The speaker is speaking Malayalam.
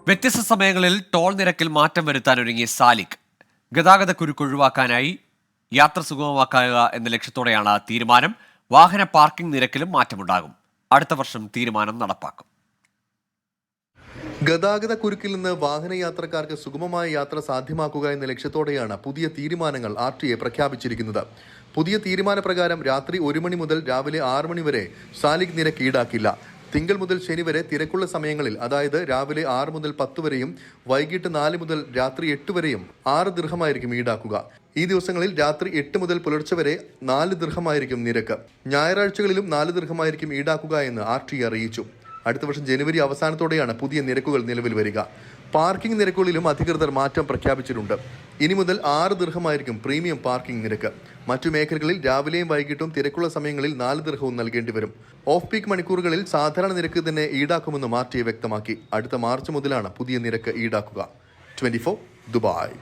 വ്യത്യസ്ത സമയങ്ങളിൽ ടോൾ നിരക്കിൽ മാറ്റം വരുത്താനൊരുങ്ങിയ സാലിക്. ഗതാഗതക്കുരുക്ക് ഒഴിവാക്കാനായി യാത്ര സുഗമമാക്കുക എന്ന ലക്ഷ്യത്തോടെയാണ് തീരുമാനം. വാഹന പാർക്കിംഗ് നിരക്കിലും മാറ്റമുണ്ടാകും. അടുത്ത വർഷം തീരുമാനം നടപ്പാക്കും. ഗതാഗത കുരുക്കിൽ നിന്ന് വാഹനയാത്രക്കാർക്ക് സുഗമമായ യാത്ര സാധ്യമാക്കുക എന്ന ലക്ഷ്യത്തോടെയാണ് പുതിയ തീരുമാനങ്ങൾ RTA പ്രഖ്യാപിച്ചിരിക്കുന്നത്. പുതിയ തീരുമാനപ്രകാരം രാത്രി 1 മണി മുതൽ രാവിലെ 6 മണി വരെ സാലിക് നിരക്ക് ഈടാക്കില്ല. തിങ്കൾ മുതൽ ശനി വരെ തിരക്കുള്ള സമയങ്ങളിൽ, അതായത് രാവിലെ 6 മുതൽ 10 വരെയും വൈകിട്ട് 4 മുതൽ രാത്രി 8 വരെയും 6 ദിർഹമായിരിക്കും ഈടാക്കുക. ഈ ദിവസങ്ങളിൽ രാത്രി 8 മുതൽ പുലർച്ചെ വരെ 4 ദിർഹമായിരിക്കും നിരക്ക്. ഞായറാഴ്ചകളിലും 4 ദിർഹമായിരിക്കും ഈടാക്കുക എന്ന് RTA അറിയിച്ചു. അടുത്ത വർഷം ജനുവരി അവസാനത്തോടെയാണ് പുതിയ നിരക്കുകൾ നിലവിൽ വരിക. പാർക്കിംഗ് നിരക്കുകളിലും അധികൃതർ മാറ്റം പ്രഖ്യാപിച്ചിട്ടുണ്ട്. ഇനി മുതൽ 6 ദിർഹമായിരിക്കും പ്രീമിയം പാർക്കിംഗ് നിരക്ക്. മറ്റു മേഖലകളിൽ രാവിലെയും വൈകിട്ടും തിരക്കുള്ള സമയങ്ങളിൽ 4 ദിർഹവും നൽകേണ്ടി വരും. ഓഫ് പീക്ക് മണിക്കൂറുകളിൽ സാധാരണ നിരക്ക് തന്നെ ഈടാക്കുമെന്ന് RTA വ്യക്തമാക്കി. അടുത്ത മാർച്ച് മുതലാണ് പുതിയ നിരക്ക് ഈടാക്കുക. 24 ദുബായ്.